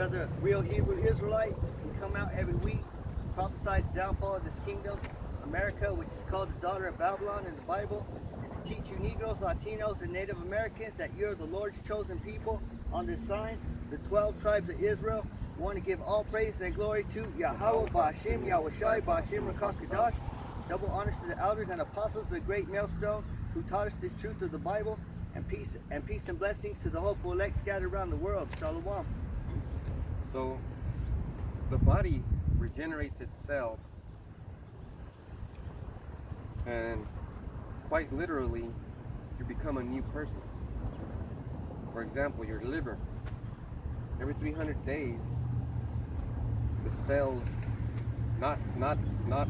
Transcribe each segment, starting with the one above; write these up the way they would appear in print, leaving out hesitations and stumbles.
other real Hebrew Israelites can come out every week, prophesy the downfall of this kingdom, America, which is called the daughter of Babylon in the Bible, and to teach you Negroes, Latinos, and Native Americans that you're the Lord's chosen people on this sign, the 12 tribes of Israel. Want to give all praise and glory to Yahweh, Ba'ashim, Yahushai, Ba'ashim, Rakakadash. Double honors to the elders and apostles of the great millstone who taught us this truth of the Bible, and peace and blessings to the hopeful elect scattered around the world. Shalom. So the body regenerates its cells, and quite literally you become a new person. For example, your liver, every 300 days the cells, not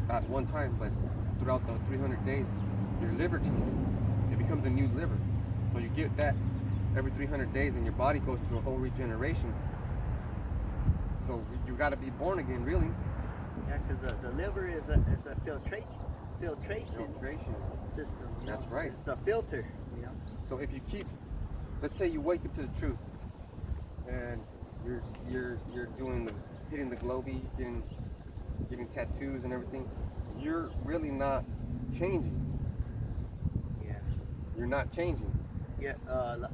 at one time, but throughout the 300 days, your liver changes. It becomes a new liver. So you get that every 300 days, and your body goes through a whole regeneration. So you got to be born again, really. Yeah, because the liver is a filtration system. That's right. It's a filter. You know. So if you keep, let's say you wake up to the truth, and you're doing hitting the Globy, getting tattoos and everything, you're really not changing. Yeah. You're not changing. Yeah,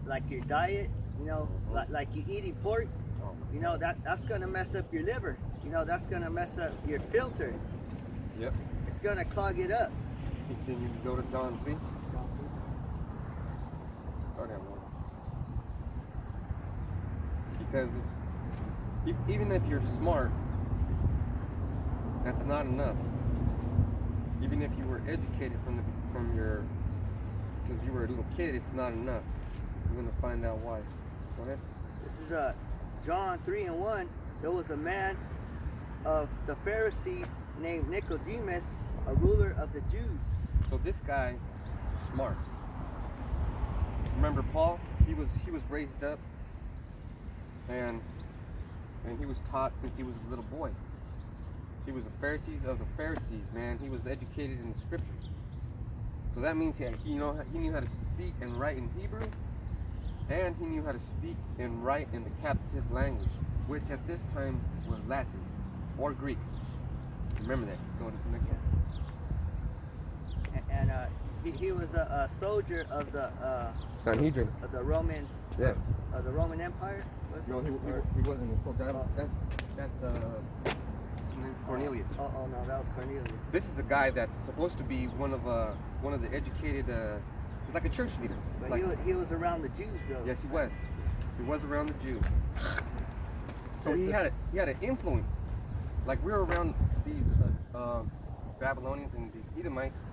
like your diet, you know, like you eating pork, you know, that's gonna mess up your liver. You know, that's gonna mess up your filter. Yep. It's gonna clog it up. Can you go to John 3? Start at 1. Because even if you're smart, that's not enough. Even if you were educated since you were a little kid, it's not enough. You're gonna find out why. Go ahead. This is John 3:1. There was a man of the Pharisees named Nicodemus, a ruler of the Jews. So this guy is smart. Remember Paul? He was raised up, and he was taught since he was a little boy. He was a Pharisee of the Pharisees, man. He was educated in the scriptures. So that means he knew how to speak and write in Hebrew, and he knew how to speak and write in the captive language, which at this time was Latin or Greek. Remember that. Go to the next one. And he was a soldier of the Sanhedrin. of the Roman of the Roman Empire. No, he wasn't a soldier. That's Cornelius. Oh no, that was Cornelius. This is a guy that's supposed to be one of the educated. He's like a church leader. But like, he was around the Jews though. Yes, he was. He was around the Jews. So he had an influence. Like we were around these Babylonians and these Edomites.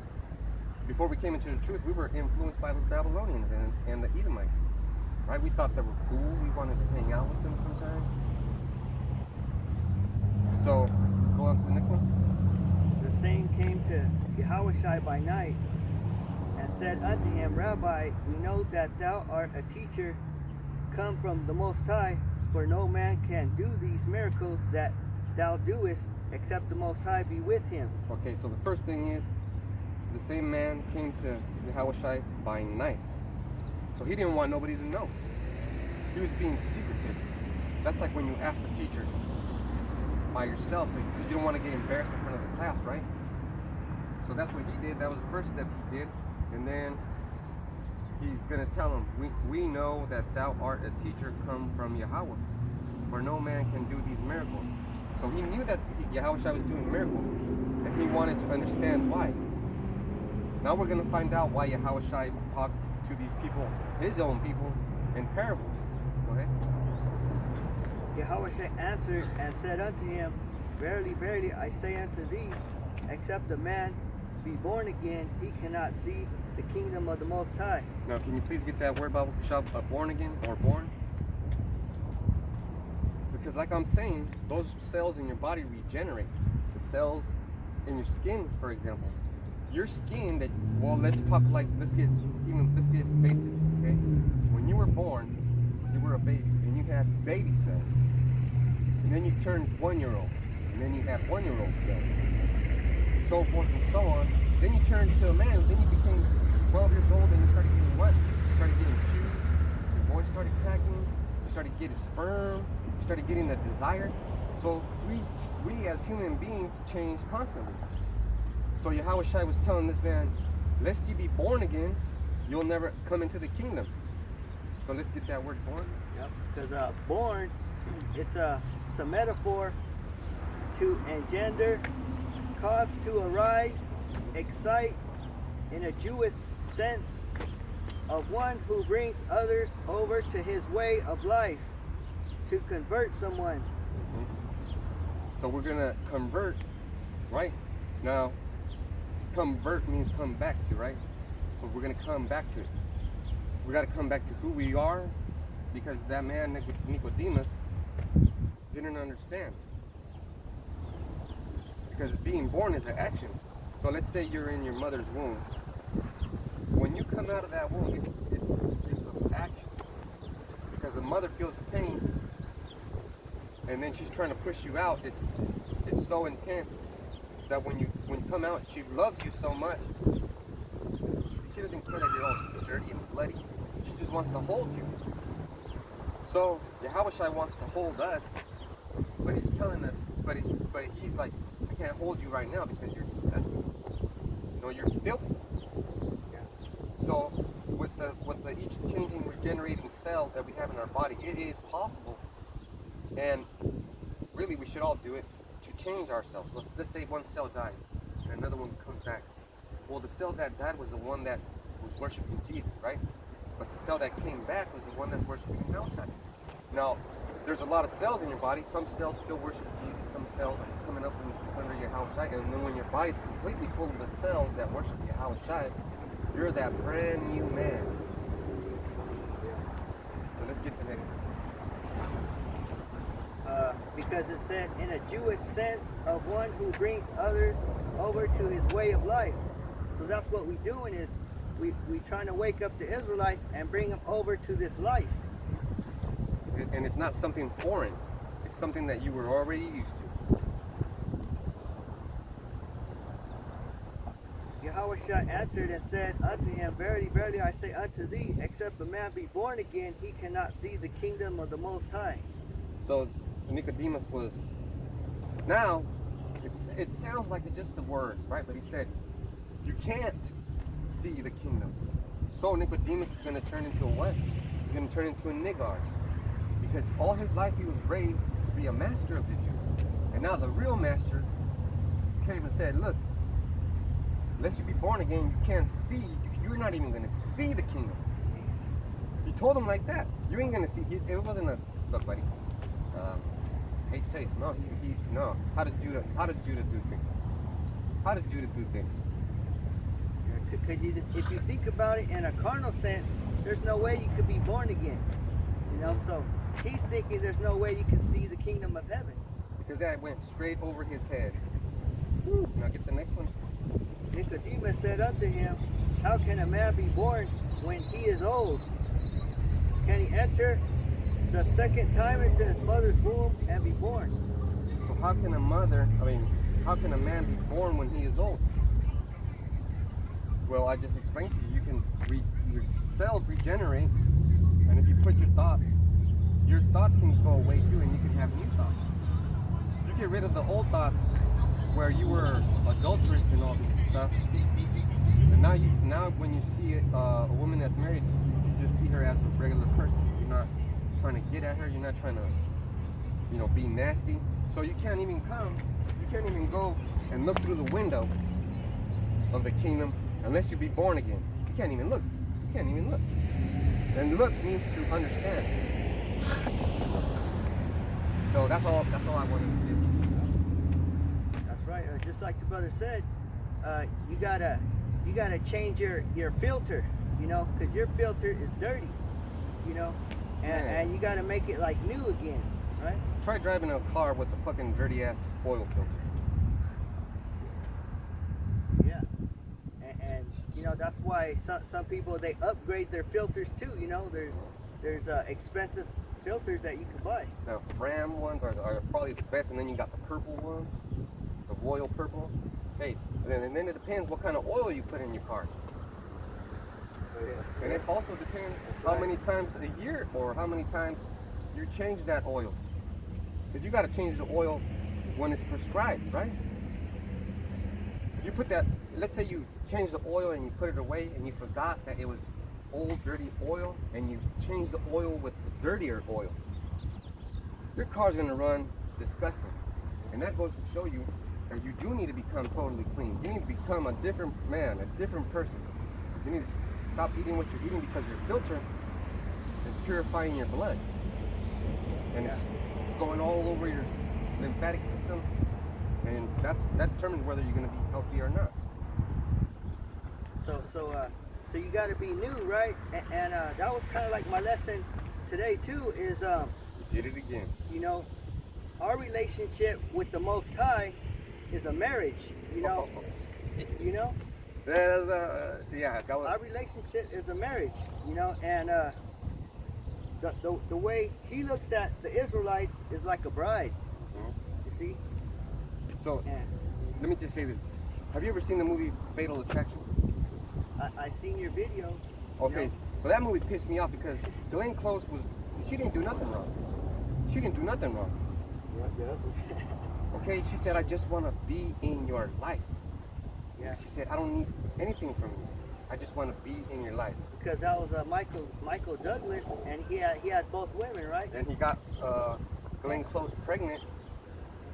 Before we came into the truth, we were influenced by the Babylonians and the Edomites. Right? We thought they were cool. We wanted to hang out with them sometimes. So, go on to the next one. The same came to Yahushai by night and said unto him, Rabbi, we know that thou art a teacher come from the Most High, for no man can do these miracles that thou doest except the Most High be with him. Okay, so the first thing is, the same man came to Yahushai by night. So he didn't want nobody to know. He was being secretive. That's like when you ask the teacher by yourself, because you don't want to get embarrassed in front of the class, right? So that's what he did. That was the first step he did. And then he's going to tell him, we know that thou art a teacher come from Yahweh, for no man can do these miracles. So he knew that Yahushua was doing miracles, and he wanted to understand why. Now we're going to find out why Yahushua talked to these people, his own people, in parables. Go ahead. Yahushua answered and said unto him, Verily, verily, I say unto thee, except a man be born again, he cannot see the kingdom of the Most High. Now, can you please get that word, Bible shop, born again or born? Because like I'm saying, those cells in your body regenerate. The cells in your skin, for example. Your skin let's get basic, okay? When you were born, you were a baby, and you had baby cells. And then you turned 1 year old, and then you had 1 year old cells. So forth and so on. Then you turned to a man, then you became 12 years old, and you started getting what? You started getting pubes, your voice started cracking, you started getting sperm, you started getting the desire. So we as human beings change constantly. So Yahweh Shai was telling this man, lest you be born again, you'll never come into the kingdom. So let's get that word born. Yep. Because born, it's a metaphor to engender, cause to arise, excite, in a Jewish sense, of one who brings others over to his way of life, to convert someone. So we're gonna convert, right? Now, convert means come back to, right? So we're gonna come back to it. We gotta come back to who we are, because that man Nicodemus didn't understand. Because being born is an action. So let's say you're in your mother's womb. When you come out of that womb, it's an action. Because the mother feels pain, and then she's trying to push you out. It's so intense that when you come out, she loves you so much. She doesn't care that you're all dirty and bloody. She just wants to hold you. So Yahweh Shai wants to hold us, but he's telling us, but he's like, I can't hold you right now because you're disgusting. You know, you're filthy. So with the each changing, regenerating cell that we have in our body, it is possible, and really we should all do it to change ourselves. Let's say one cell dies and another one comes back. Well, the cell that died was the one that was worshiping Jesus, right? But the cell that came back was the one that's worshiping Yahweh. Now, there's a lot of cells in your body. Some cells still worship Jesus. Some cells are coming up under Yahweh. And then when your body's completely full of the cells that worship Yahweh, you're that brand new man. So let's get the next one. Because it said, in a Jewish sense, of one who brings others over to his way of life. So that's what we're doing, is we trying to wake up the Israelites and bring them over to this life. And it's not something foreign. It's something that you were already used to. Yahweh answered and said unto him, Verily, verily, I say unto thee, except a man be born again, he cannot see the kingdom of the Most High. So Nicodemus was, now, it sounds like it's just the words, right? But he said, you can't see the kingdom. So Nicodemus is going to turn into a what? He's going to turn into a niggard. Because all his life he was raised to be a master of the Jews. And now the real master came and said, look, unless you be born again, you can't see, you're not even going to see the kingdom. He told him like that. You ain't going to see, it wasn't a, look buddy, hate to say, no, no. How does Judah do things? How does Judah do things? Because if you think about it in a carnal sense, there's no way you could be born again. You know, so he's thinking there's no way you can see the kingdom of heaven. Because that went straight over his head. Woo. Now get the next one. Nicodemus said unto him, how can a man be born when he is old? Can he enter the second time into his mother's womb and be born? So how can how can a man be born when he is old? Well, I just explained to you, your cells regenerate, and if you put your thoughts can go away too, and you can have new thoughts. You get rid of the old thoughts where you were adulterous and all this stuff, and now when you see a woman that's married, you just see her as a regular person. You're not trying to get at her. You're not trying to, be nasty. So you can't even go and look through the window of the kingdom unless you be born again. You can't even look. And look means to understand. So that's all I wanted to do. That's right. Just like the brother said, you gotta change your filter, because your filter is dirty, and you gotta make it like new again, right? Try driving a car with a fucking dirty ass oil filter. Yeah, and that's why some people, they upgrade their filters too. There's expensive filters that you can buy. The Fram ones are probably the best, and then you got the purple ones, the royal purple. Hey, and then it depends what kind of oil you put in your car. And it also depends how many times a year or how many times you change that oil. Because you got to change the oil when it's prescribed, right? You put that, let's say you change the oil and you put it away and you forgot that it was old, dirty oil, and you change the oil with the dirtier oil. Your car's going to run disgusting. And that goes to show you that you do need to become totally clean. You need to become a different man, a different person. You need to stop eating what you're eating because your filter is purifying your blood. And it's going all over your lymphatic system. And that determines whether you're going to be healthy or not. So you got to be new, right? And that was kind of like my lesson today too. Is You did it again. you know, our relationship with the Most High is a marriage. You know, you know, There's yeah, that was, our relationship is a marriage. You know, and the way He looks at the Israelites is like a bride. Mhm. You see? So And let me just say this. Have you ever seen the movie Fatal Attraction? I seen your video. Okay, so that movie pissed me off because Glenn Close she didn't do nothing wrong. She didn't do nothing wrong. Okay, she said, I just want to be in your life. Yeah. She said, I don't need anything from you. I just want to be in your life. Because that was Michael Douglas, and he had both women, right? Then he got Glenn Close pregnant,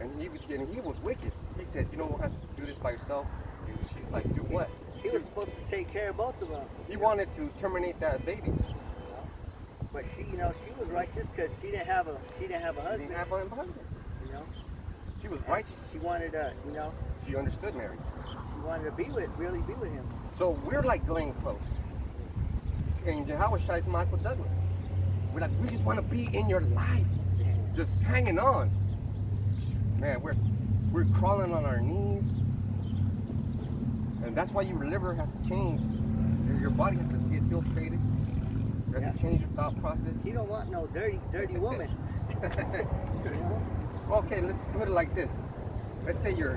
and he was wicked. He said, you don't have to do this by yourself. And she's like, do what? He was supposed to take care of both of them. He wanted to terminate that baby. But she was righteous because she didn't have a She husband. didn't have a husband. You know, She was And righteous. She wanted to, She understood marriage. she wanted to really be with him. So we're like Glenn Close. And Yahweh Shai Michael Douglas. We're like, we just want to be in your life. Just hanging on. Man, we're crawling on our knees. And that's why your liver has to change. Your body has to get filtrated. You have to change your thought process. He don't want no dirty woman. You know? Okay, let's put it like this. Let's say you're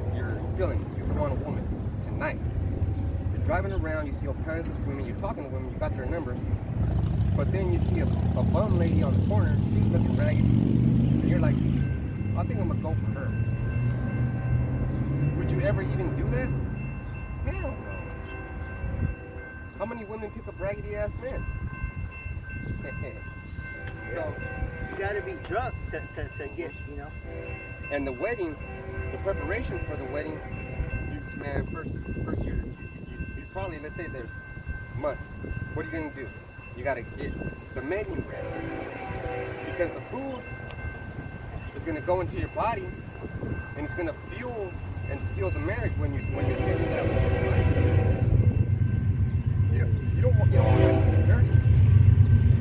feeling you want a woman tonight. You're driving around, you see all kinds of women, you're talking to women, you got their numbers, but then you see a bum lady on the corner, she's looking raggedy, and you're like, I think I'm gonna go for her. Would you ever even do that? Hell no. How many women pick up raggedy ass men? So you got to be drunk to get, And the wedding, the preparation for the wedding, first year, you probably, let's say there's months. What are you gonna do? You gotta get the menu ready. Because the food is gonna go into your body and it's gonna fuel and seal the marriage when you're taking that woman, right? You don't want that to get dirty.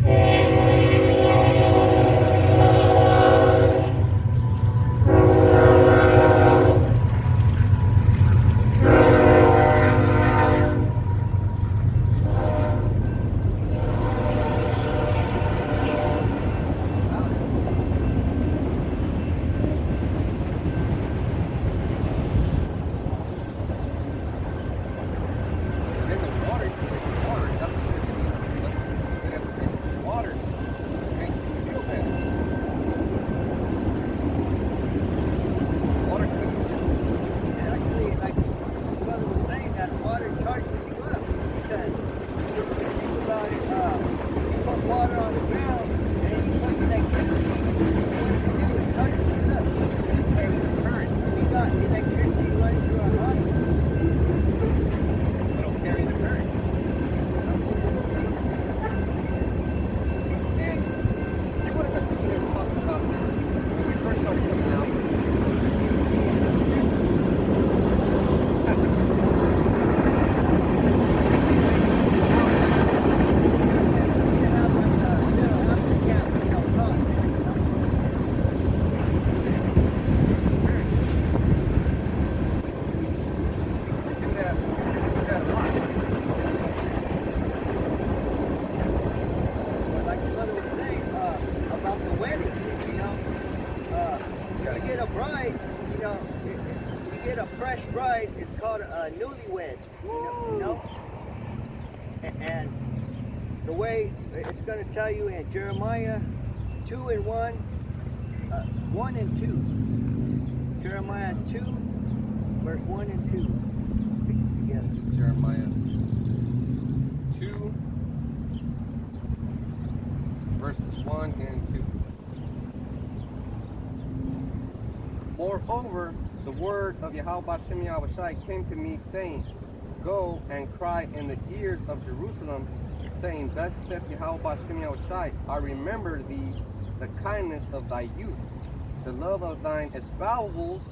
And the way it's going to tell you in Jeremiah 2 and 1, 1 and 2. Jeremiah 2, verse 1 and 2. Together. Jeremiah 2, verses 1 and 2. Moreover, the word of Yahweh Shem Yahushai came to me, saying, Go and cry in the ears of Jerusalem, saying, Thus saith Yahweh Shem Yahushai, I remember thee, the kindness of thy youth, the love of thine espousals,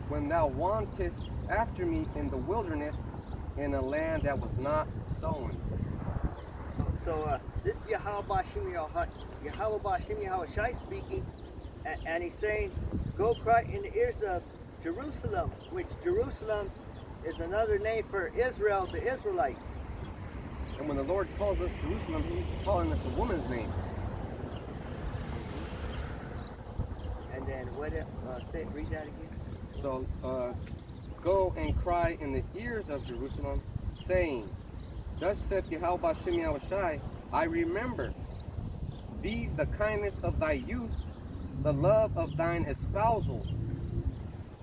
when thou wantest after me in the wilderness, in a land that was not sown. So this is Yahweh Shem Yahushai speaking, and he's saying, go cry in the ears of Jerusalem, which Jerusalem is another name for Israel, the Israelites. And when the Lord calls us Jerusalem, he's calling us a woman's name. And then read that again. So go and cry in the ears of Jerusalem, saying, Thus saith Yahweh Shem Yahushai, I remember thee, the kindness of thy youth, the love of thine espousals,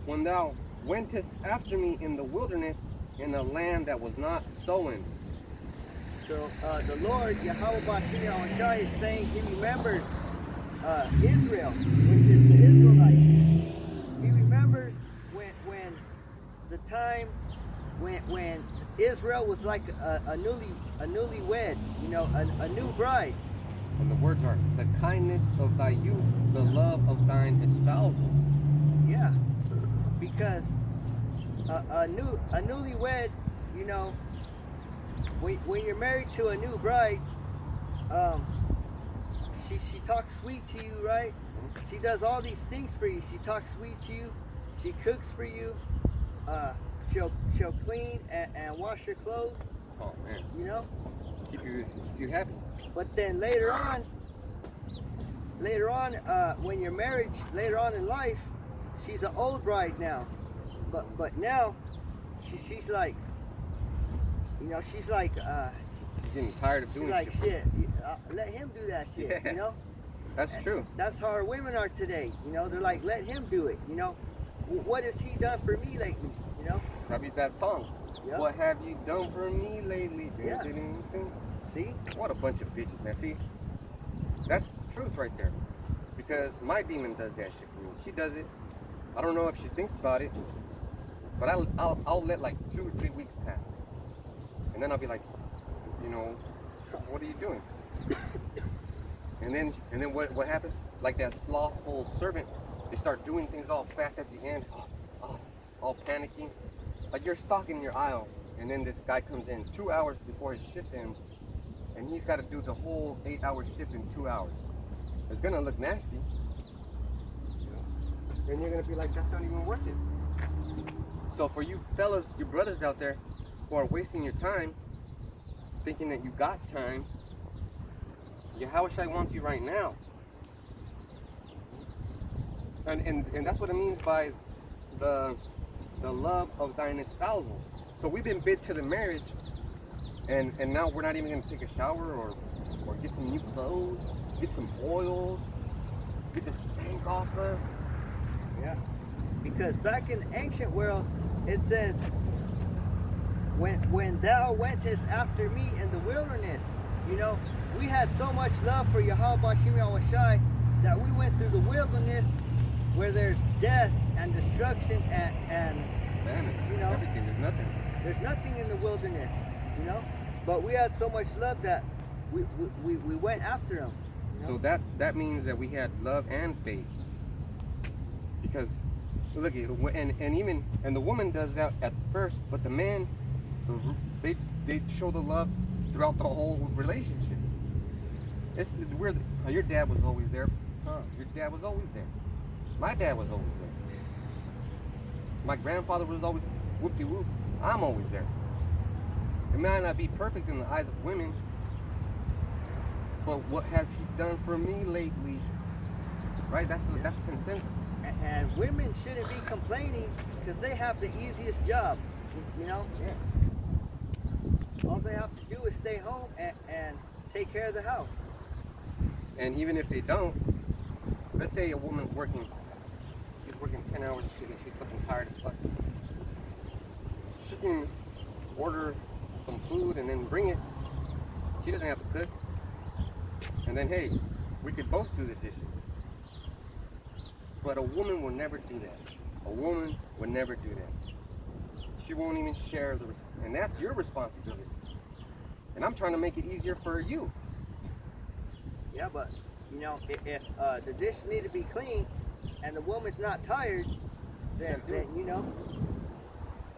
when thou wentest after me in the wilderness, in a land that was not sown. So the Lord, Yahweh Shem Yahushai, is saying he remembers Israel, which is the Israelites. He remembers when the time when Israel was like a newlywed, a new bride. And the words are, the kindness of thy youth, the love of thine espousals. Yeah, because a newlywed, when you're married to a new bride, she talks sweet to you, right? She does all these things for you. She talks sweet to you. She cooks for you. She'll clean and wash your clothes. Oh man. Keep you happy. But then later on, when you're married, later on in life, she's an old bride now. But now, she's like, she's like, she's getting tired of doing she's like, shit. Let him do that shit, Yeah. That's true. That's how our women are today. They're like, let him do it. What has he done for me lately? That be that song. Yep. What have you done for me lately? Yeah. See? What a bunch of bitches, man. See? That's the truth right there. Because my demon does that shit for me. She does it. I don't know if she thinks about it, but I'll let like 2 or 3 weeks pass. And then I'll be like, what are you doing? And then what happens? Like that slothful servant, they start doing things all fast at the end, all panicking. Like you're stocking your aisle, and then this guy comes in 2 hours before his shift ends, and he's got to do the whole 8-hour shift in 2 hours. It's gonna look nasty. And you're gonna be like, that's not even worth it. So for you fellas, you brothers out there who are wasting your time, thinking that you got time, Yahushua wants you right now. And that's what it means by the love of thine espousals. So we've been bid to the marriage, and now we're not even gonna take a shower or get some new clothes, get some oils, get the stank off us. Yeah. Because back in the ancient world, it says, when thou wentest after me in the wilderness, we had so much love for Yahweh Shem Yahushai that we went through the wilderness where there's death and destruction and everything. There's nothing in the wilderness, But we had so much love that we went after him. So that means that we had love and faith. Because look, and the woman does that at first, but the man, they show the love throughout the whole relationship. It's weird. Your dad was always there. Your dad was always there. My dad was always there. My grandfather was always whoop-de-whoop. I'm always there. It might not be perfect in the eyes of women, but what has he done for me lately? Right? That's consensus. And women shouldn't be complaining because they have the easiest job, Yeah. All they have to do is stay home and take care of the house. And even if they don't, let's say a woman's working, she's working 10 hours a day, she's fucking tired as fuck. She can order some food and then bring it. She doesn't have to cook. And then, hey, we could both do the dishes. But a woman will never do that. A woman would never do that. She won't even share and that's your responsibility. And I'm trying to make it easier for you. Yeah, but you know, if the dishes need to be clean and the woman's not tired, then you know.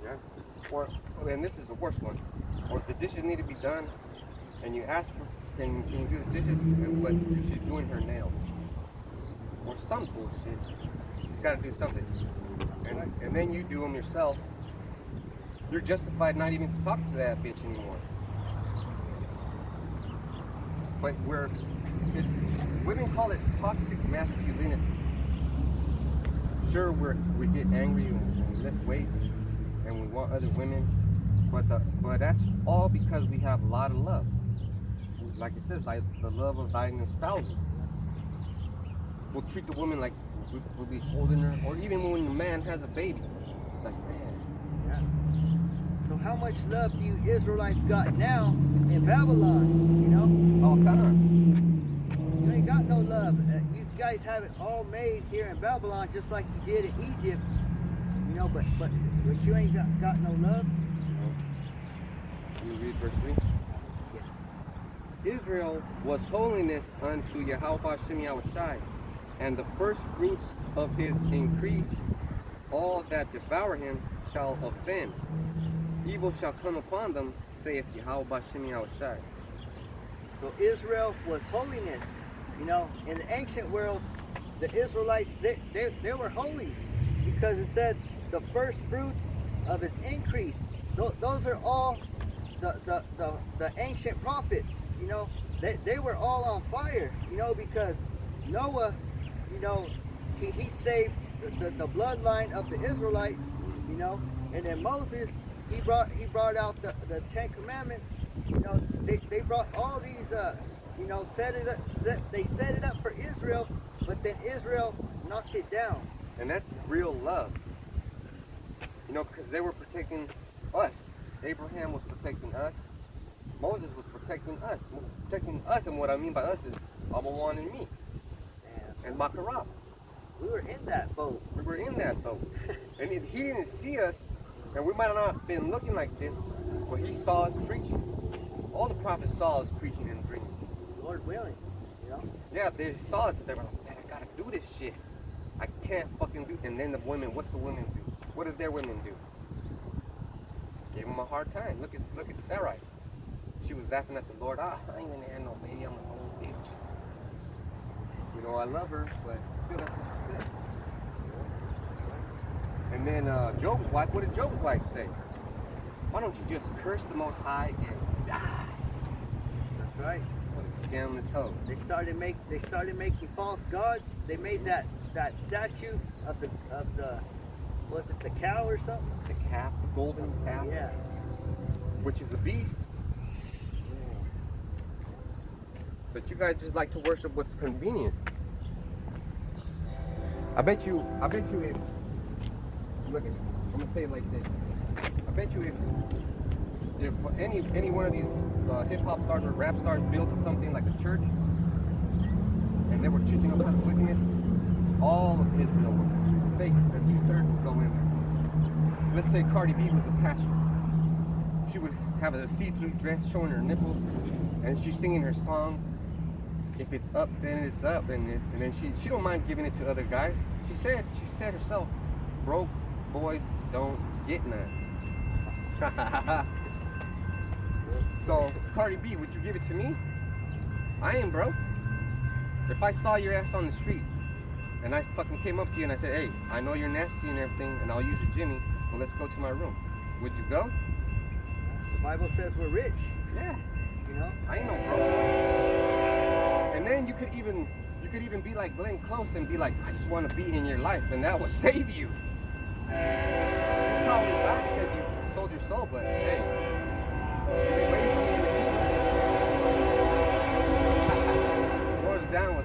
Yeah. Or, and this is the worst one. Or if the dishes need to be done, and you ask for, can you do the dishes? But she's doing her nails. Or some bullshit. She's got to do something. And then you do them yourself. You're justified not even to talk to that bitch anymore. But women call it toxic masculinity. Sure, we get angry and we lift weights and we want other women, but that's all because we have a lot of love. Like it says, like the love of thine espousal. We'll treat the woman like we'll be holding her, or even when the man has a baby. It's like, man. Yeah. So how much love do you Israelites got now in Babylon? You know? It's all gone. You ain't got no love. You guys have it all made here in Babylon, just like you did in Egypt. You know, but you ain't got no love. Let me read verse 3. Israel was holiness unto Yahweh Shem Yahushai, and the first fruits of his increase, all that devour him shall offend. Evil shall come upon them, saith Yahweh Shem Yahushai. So Israel was holiness. You know, in the ancient world, the Israelites, they were holy because it said the first fruits of his increase. Those are all the ancient prophets. You know, they were all on fire, you know, because Noah, you know, he saved the bloodline of the Israelites, you know, and then Moses, he brought out the Ten Commandments. You know, they brought all these, you know, they set it up for Israel, but then Israel knocked it down. And that's real love. You know, because they were protecting us. Abraham was protecting us. Moses was protecting us. And what I mean by us is Amawan and me. And Makarab. We were in that boat. We were in that boat. And if he didn't see us, and we might not have been looking like this, but he saw us preaching. All the prophets saw us preaching and dreaming. Lord willing, you know? Yeah, they saw us and they were like, man, I gotta do this shit. I can't fucking do. And then the women, what's the women do? What did their women do? Gave them a hard time. Look at Sarai. She was laughing at the Lord. I ain't gonna have no baby. I'm an old bitch. You know, I love her, but still that's what she said. And then Job's wife, what did Job's wife say? Why don't you just curse the Most High and die? That's right. What a scandalous hoe. They started making false gods. They made that statue of the was it the cow or something? The calf, the golden calf. Yeah. Which is a beast. But you guys just like to worship what's convenient. I bet you if, look at it, I'm gonna say it like this. I bet you if any one of these hip hop stars or rap stars built something like a church, and they were teaching all kinds of wickedness, all of Israel would fake the 2/3 would go in there. Let's say Cardi B was the pastor. She would have a see-through dress showing her nipples, and she's singing her songs. If it's up, then it's up, and then she don't mind giving it to other guys. She said herself, broke boys don't get none. So Cardi B, would you give it to me? I ain't broke. If I saw your ass on the street and I fucking came up to you and I said, hey, I know you're nasty and everything, and I'll use a Jimmy, but let's go to my room, would you go? The Bible says we're rich. Yeah. You know? I ain't no broke. And then you could even be like Glenn Close and be like, I just want to be in your life, and that will save you. You're probably glad because you sold your soul, but hey, you've been waiting for me in the kingdom. Lord's down with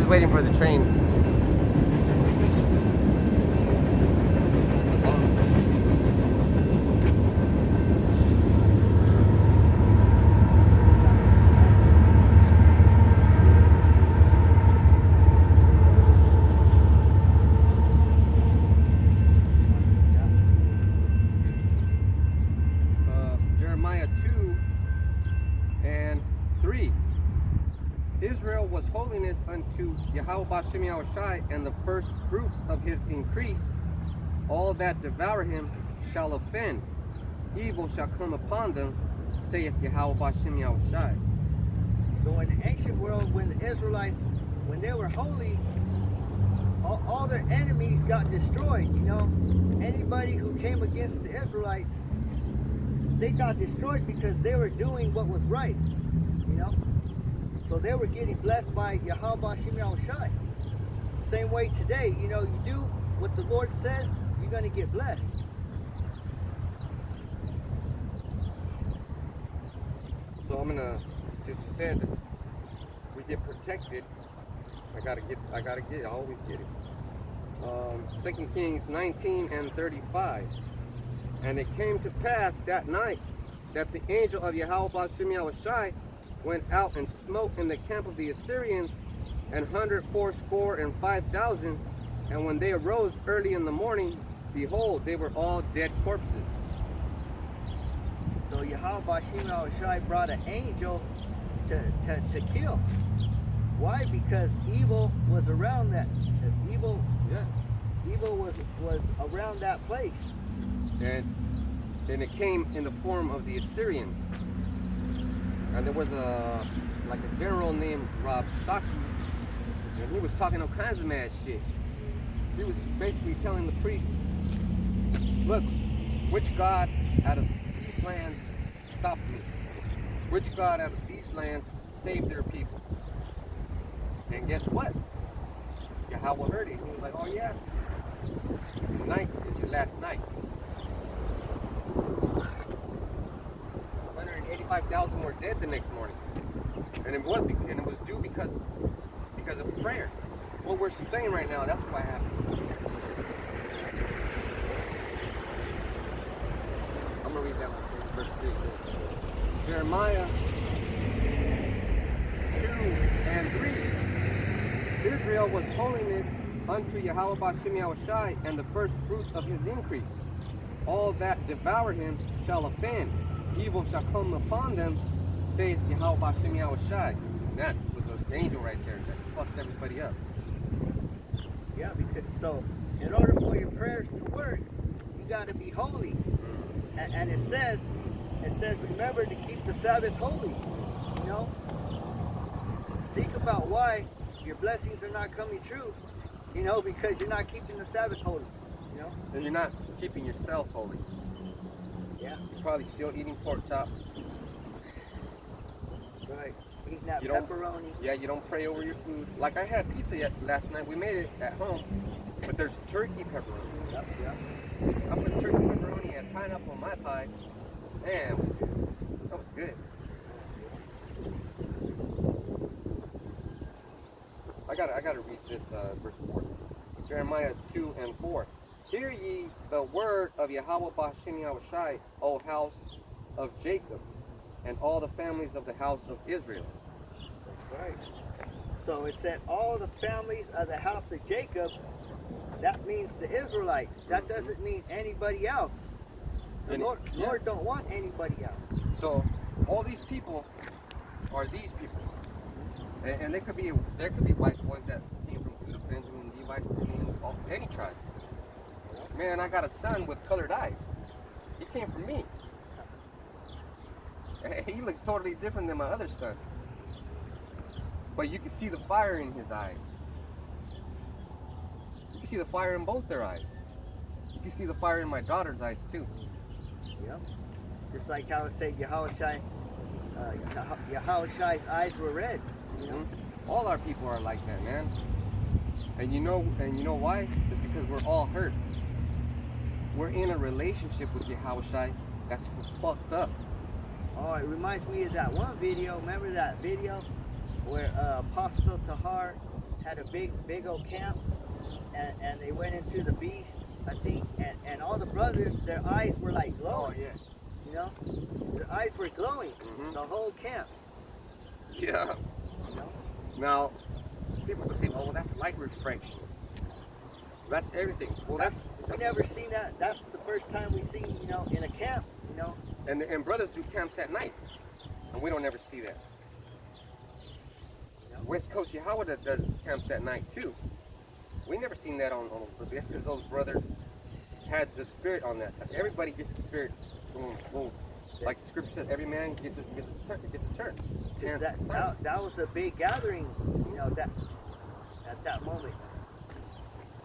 just waiting for the train. It's a long train. Jeremiah 2:3. Israel was holiness unto Yahweh Bashem Yahushai, and the first fruits of his increase. All that devour him shall offend. Evil shall come upon them, saith Yahweh Bashem Yahushai. So in the ancient world, when the Israelites, when they were holy, all their enemies got destroyed. You know, anybody who came against the Israelites, they got destroyed because they were doing what was right. You know, so they were getting blessed by Yahweh Bashem Yahushai. Same way today, you know, you do what the Lord says, you're going to get blessed. So I'm gonna, since you said that we get protected, I gotta get it, I always get it. 2 Kings 19:35. And it came to pass that night that the angel of Yahweh Bashem Yahushai went out and smote in the camp of the Assyrians 184,500. And when they arose early in the morning, behold, they were all dead corpses. So Yahweh Bashem Yahushai brought an angel to kill. Why? Because evil was around that. Evil was around that place. And it came in the form of the Assyrians. And there was a general named Rabshakeh, and he was talking all kinds of mad shit. He was basically telling the priests, look, which God out of these lands stopped me? Which God out of these lands saved their people? And guess what? Yahweh heard it. He was like, oh yeah, tonight is your last night. 185,000 were dead the next morning, and it was due because of prayer. What we're saying right now, that's what happened. I'm gonna read that one, verse 3. Jeremiah 2:3. Israel was holiness unto Yahweh Bashem Yahushai, and the first fruits of his increase. All that devour him shall offend. Evil shall come upon them, saith Yahweh Bashem Yahushai. That was an angel right there that fucked everybody up. Yeah, because so in order for your prayers to work, you got to be holy. And it says remember to keep the Sabbath holy. You know, think about why your blessings are not coming true. You know, because you're not keeping the Sabbath holy. You know, And you're not keeping yourself holy. yeah, You're probably still eating pork chops. right. Eating that You don't- pepperoni. Yeah, you don't pray over your food. Like I had pizza last night. We made it at home, but there's turkey pepperoni. Yep, yep. I put turkey pepperoni and pineapple on my pie. Man, that was good. I gotta read this verse 4. Jeremiah 2:4. Hear ye the word of Yahweh Bashem Yahushai, O house of Jacob, and all the families of the house of Israel. That's right. So it said all the families of the house of Jacob. That means the Israelites. That doesn't mean anybody else. The And- Lord, yeah. Lord don't want anybody else. So all these people are these people, and there could be white boys that came from Judah, Benjamin, Levi, Simeon, any tribe. Man, I got a son with colored eyes. He came from me. He looks totally different than my other son, but you can see the fire in his eyes. You can see the fire in both their eyes. You can see the fire in my daughter's eyes too. Yep. Just like how it said Yahushai's eyes were red. You know? All our people are like that, man. And you know why? It's because we're all hurt. We're in a relationship with Yahushai that's fucked up. Oh, it reminds me of that one video. Remember that video where Apostle Tahar had a big old camp, and they went into the beast, I think, and all the brothers, their eyes were like Oh glowing. yeah. You know, their eyes were glowing. Mhm. The whole camp. Yeah. You know. Now, people will say, "Oh, well, that's light refraction. That's everything." Well, We never seen that. That's the first time we seen, you know, in a camp. You know. And brothers do camps at night, and we don't ever see that. You know? West Coast Yahweh does camps at night too. We never seen that on that's because those brothers had the spirit on that time. Everybody gets the spirit. Boom, boom. Like the scripture said, every man gets a turn. 'Cause that was a big gathering. You know, that at that moment.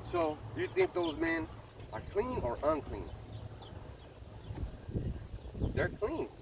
So, do you think those men are clean or unclean?